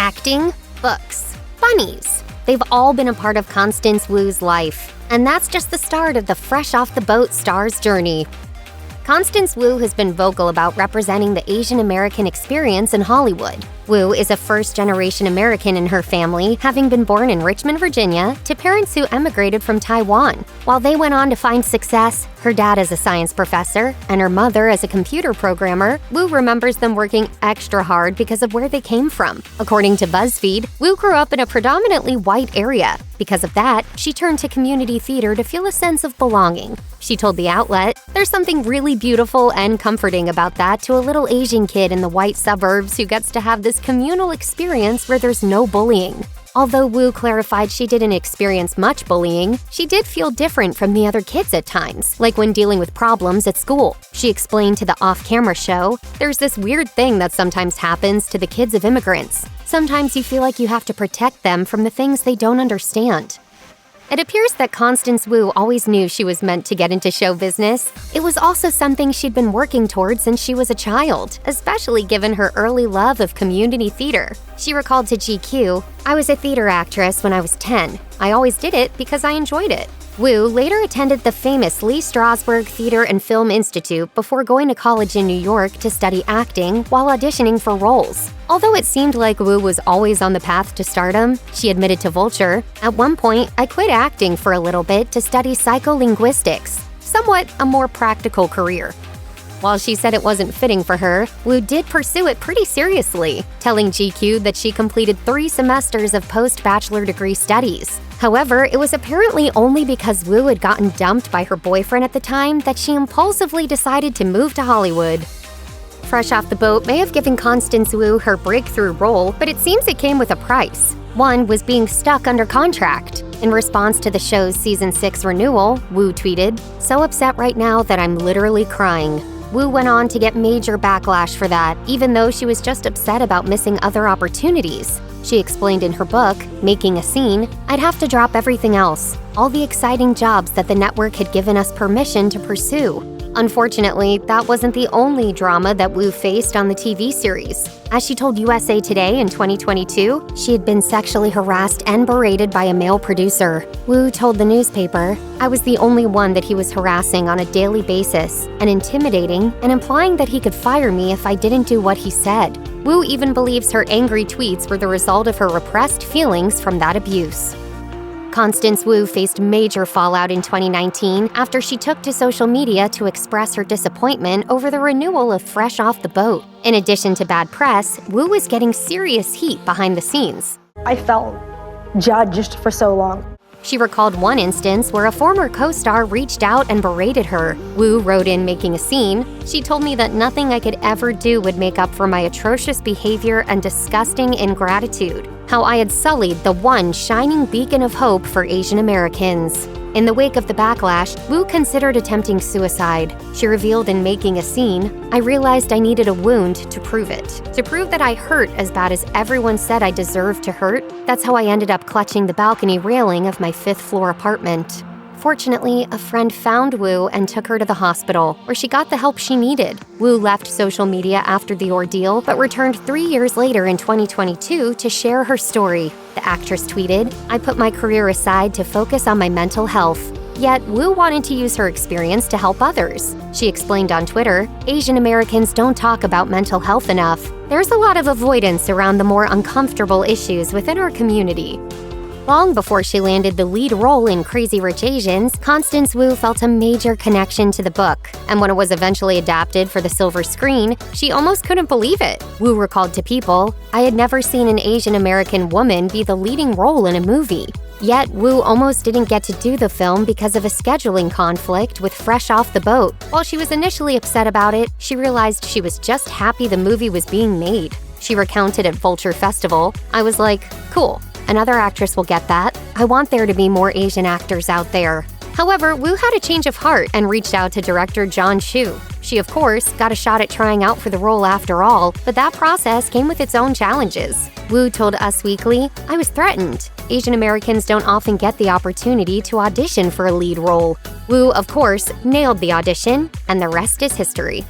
Acting, books, bunnies. They've all been a part of Constance Wu's life, and that's just the start of the fresh off the boat star's journey. Constance Wu has been vocal about representing the Asian American experience in Hollywood. Wu is a first-generation American in her family, having been born in Richmond, Virginia, to parents who emigrated from Taiwan. While they went on to find success, her dad as a science professor and her mother as a computer programmer, Wu remembers them working extra hard because of where they came from. According to BuzzFeed, Wu grew up in a predominantly white area. Because of that, she turned to community theater to feel a sense of belonging. She told the outlet, "There's something really beautiful and comforting about that to a little Asian kid in the white suburbs who gets to have this communal experience where there's no bullying." Although Wu clarified she didn't experience much bullying, she did feel different from the other kids at times, like when dealing with problems at school. She explained to the off-camera show, "There's this weird thing that sometimes happens to the kids of immigrants. Sometimes you feel like you have to protect them from the things they don't understand." It appears that Constance Wu always knew she was meant to get into show business. It was also something she'd been working towards since she was a child, especially given her early love of community theater. She recalled to GQ, "I was a theater actress when I was 10. I always did it because I enjoyed it." Wu later attended the famous Lee Strasberg Theater and Film Institute before going to college in New York to study acting while auditioning for roles. Although it seemed like Wu was always on the path to stardom, she admitted to Vulture, "At one point, I quit acting for a little bit to study psycholinguistics, somewhat a more practical career." While she said it wasn't fitting for her, Wu did pursue it pretty seriously, telling GQ that she completed 3 semesters of post-bachelor degree studies. However, it was apparently only because Wu had gotten dumped by her boyfriend at the time that she impulsively decided to move to Hollywood. Fresh Off the Boat may have given Constance Wu her breakthrough role, but it seems it came with a price. One was being stuck under contract. In response to the show's Season 6 renewal, Wu tweeted, "So upset right now that I'm literally crying." Wu went on to get major backlash for that, even though she was just upset about missing other opportunities. She explained in her book, Making a Scene, "I'd have to drop everything else, all the exciting jobs that the network had given us permission to pursue." Unfortunately, that wasn't the only drama that Wu faced on the TV series. As she told USA Today in 2022, she had been sexually harassed and berated by a male producer. Wu told the newspaper, "I was the only one that he was harassing on a daily basis, and intimidating, and implying that he could fire me if I didn't do what he said." Wu even believes her angry tweets were the result of her repressed feelings from that abuse. Constance Wu faced major fallout in 2019 after she took to social media to express her disappointment over the renewal of Fresh Off the Boat. In addition to bad press, Wu was getting serious heat behind the scenes. "I felt judged for so long." She recalled one instance where a former co-star reached out and berated her. Wu wrote in Making a Scene, "She told me that nothing I could ever do would make up for my atrocious behavior and disgusting ingratitude. How I had sullied the one shining beacon of hope for Asian Americans." In the wake of the backlash, Wu considered attempting suicide. She revealed in Making a Scene, "I realized I needed a wound to prove it. To prove that I hurt as bad as everyone said I deserved to hurt. That's how I ended up clutching the balcony railing of my 5th-floor apartment." Fortunately, a friend found Wu and took her to the hospital, where she got the help she needed. Wu left social media after the ordeal, but returned 3 years later in 2022 to share her story. The actress tweeted, "I put my career aside to focus on my mental health." Yet, Wu wanted to use her experience to help others. She explained on Twitter, "Asian Americans don't talk about mental health enough. There's a lot of avoidance around the more uncomfortable issues within our community." Long before she landed the lead role in Crazy Rich Asians, Constance Wu felt a major connection to the book, and when it was eventually adapted for the silver screen, she almost couldn't believe it. Wu recalled to People, "I had never seen an Asian American woman be the leading role in a movie." Yet, Wu almost didn't get to do the film because of a scheduling conflict with Fresh Off the Boat. While she was initially upset about it, she realized she was just happy the movie was being made. She recounted at Vulture Festival, "I was like, cool. Another actress will get that. I want there to be more Asian actors out there." However, Wu had a change of heart and reached out to director John Chu. She, of course, got a shot at trying out for the role after all, but that process came with its own challenges. Wu told Us Weekly, "I was threatened. Asian Americans don't often get the opportunity to audition for a lead role." Wu, of course, nailed the audition, and the rest is history.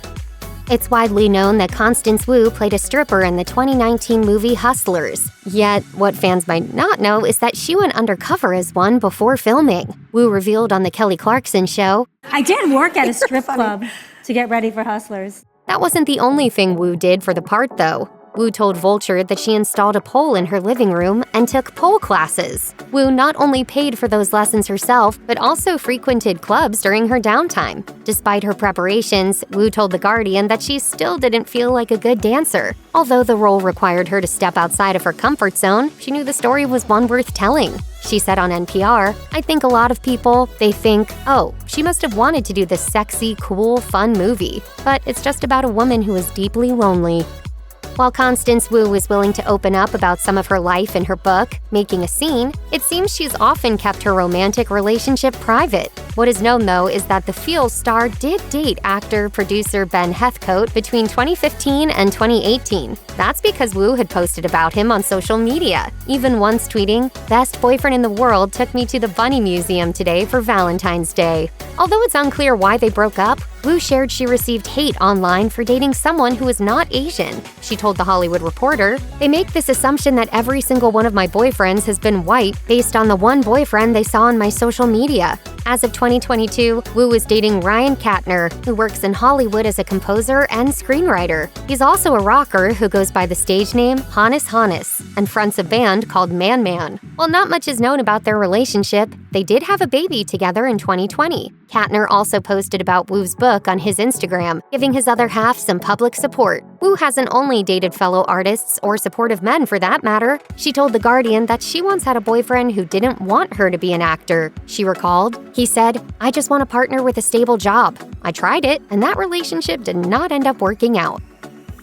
It's widely known that Constance Wu played a stripper in the 2019 movie Hustlers. Yet, what fans might not know is that she went undercover as one before filming. Wu revealed on The Kelly Clarkson Show, "I did work at a strip club to get ready for Hustlers." That wasn't the only thing Wu did for the part, though. Wu told Vulture that she installed a pole in her living room and took pole classes. Wu not only paid for those lessons herself, but also frequented clubs during her downtime. Despite her preparations, Wu told The Guardian that she still didn't feel like a good dancer. Although the role required her to step outside of her comfort zone, she knew the story was one worth telling. She said on NPR, "I think a lot of people, they think, oh, she must have wanted to do this sexy, cool, fun movie. But it's just about a woman who is deeply lonely." While Constance Wu is willing to open up about some of her life in her book, Making a Scene, it seems she's often kept her romantic relationship private. What is known, though, is that the Feels star did date actor-producer Ben Heathcote between 2015 and 2018. That's because Wu had posted about him on social media, even once tweeting, "Best boyfriend in the world took me to the Bunny Museum today for Valentine's Day." Although it's unclear why they broke up, Wu shared she received hate online for dating someone who is not Asian. She told The Hollywood Reporter, "They make this assumption that every single one of my boyfriends has been white based on the one boyfriend they saw on my social media." As of 2022, Wu was dating Ryan Katner, who works in Hollywood as a composer and screenwriter. He's also a rocker who goes by the stage name Hannes Hannes and fronts a band called Man Man. While not much is known about their relationship, they did have a baby together in 2020. Katner also posted about Wu's book on his Instagram, giving his other half some public support. Wu hasn't only dated fellow artists or supportive men for that matter. She told The Guardian that she once had a boyfriend who didn't want her to be an actor. She recalled, he said, "I just want a partner with a stable job. I tried it, and that relationship did not end up working out."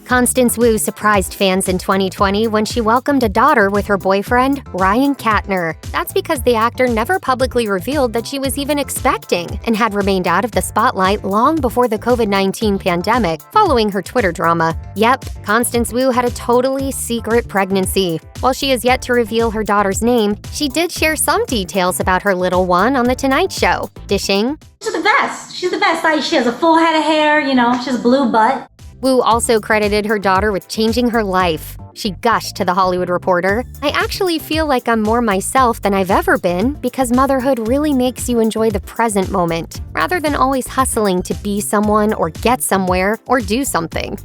Constance Wu surprised fans in 2020 when she welcomed a daughter with her boyfriend, Ryan Katner. That's because the actor never publicly revealed that she was even expecting and had remained out of the spotlight long before the COVID-19 pandemic, following her Twitter drama. Yep, Constance Wu had a totally secret pregnancy. While she has yet to reveal her daughter's name, she did share some details about her little one on The Tonight Show, dishing, She's the best. She's the best. Like, she has a full head of hair, she has a blue butt. Wu also credited her daughter with changing her life. She gushed to The Hollywood Reporter, "I actually feel like I'm more myself than I've ever been because motherhood really makes you enjoy the present moment, rather than always hustling to be someone or get somewhere or do something."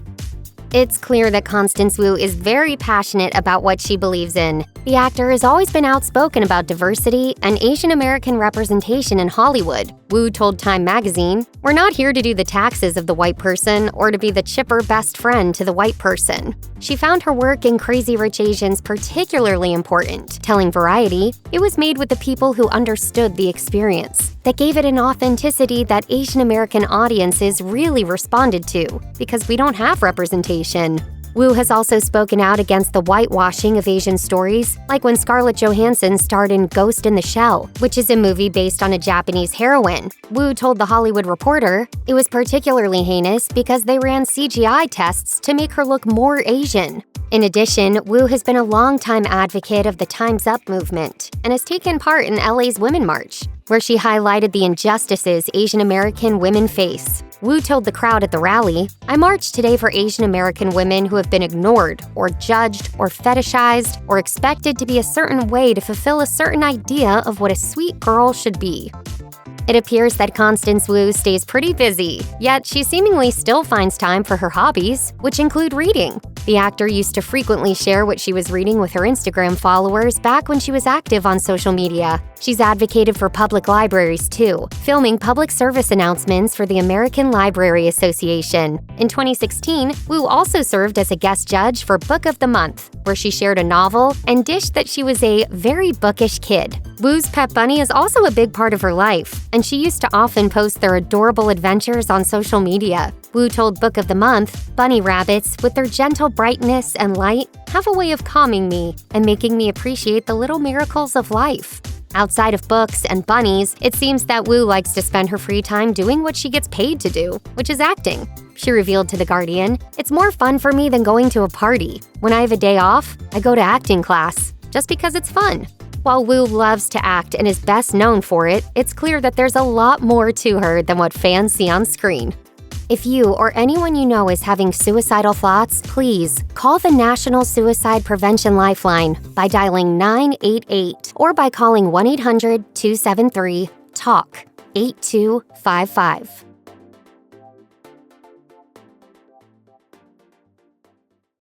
It's clear that Constance Wu is very passionate about what she believes in. The actor has always been outspoken about diversity and Asian American representation in Hollywood. Wu told Time magazine, "We're not here to do the taxes of the white person or to be the chipper best friend to the white person." She found her work in Crazy Rich Asians particularly important, telling Variety, "It was made with the people who understood the experience, that gave it an authenticity that Asian American audiences really responded to, because we don't have representation." Wu has also spoken out against the whitewashing of Asian stories, like when Scarlett Johansson starred in Ghost in the Shell, which is a movie based on a Japanese heroine. Wu told The Hollywood Reporter, "It was particularly heinous because they ran CGI tests to make her look more Asian." In addition, Wu has been a longtime advocate of the Time's Up movement and has taken part in LA's Women March, where she highlighted the injustices Asian American women face. Wu told the crowd at the rally, "I marched today for Asian American women who have been ignored, or judged, or fetishized, or expected to be a certain way to fulfill a certain idea of what a sweet girl should be." It appears that Constance Wu stays pretty busy, yet she seemingly still finds time for her hobbies, which include reading. The actor used to frequently share what she was reading with her Instagram followers back when she was active on social media. She's advocated for public libraries too, filming public service announcements for the American Library Association. In 2016, Wu also served as a guest judge for Book of the Month, where she shared a novel and dished that she was a very bookish kid. Wu's pet bunny is also a big part of her life, and she used to often post their adorable adventures on social media. Wu told Book of the Month, "Bunny rabbits, with their gentle brightness and light, have a way of calming me and making me appreciate the little miracles of life." Outside of books and bunnies, it seems that Wu likes to spend her free time doing what she gets paid to do, which is acting. She revealed to The Guardian, "It's more fun for me than going to a party. When I have a day off, I go to acting class, just because it's fun." While Wu loves to act and is best known for it, it's clear that there's a lot more to her than what fans see on screen. If you or anyone you know is having suicidal thoughts, please call the National Suicide Prevention Lifeline by dialing 988 or by calling 1-800-273-TALK 8255.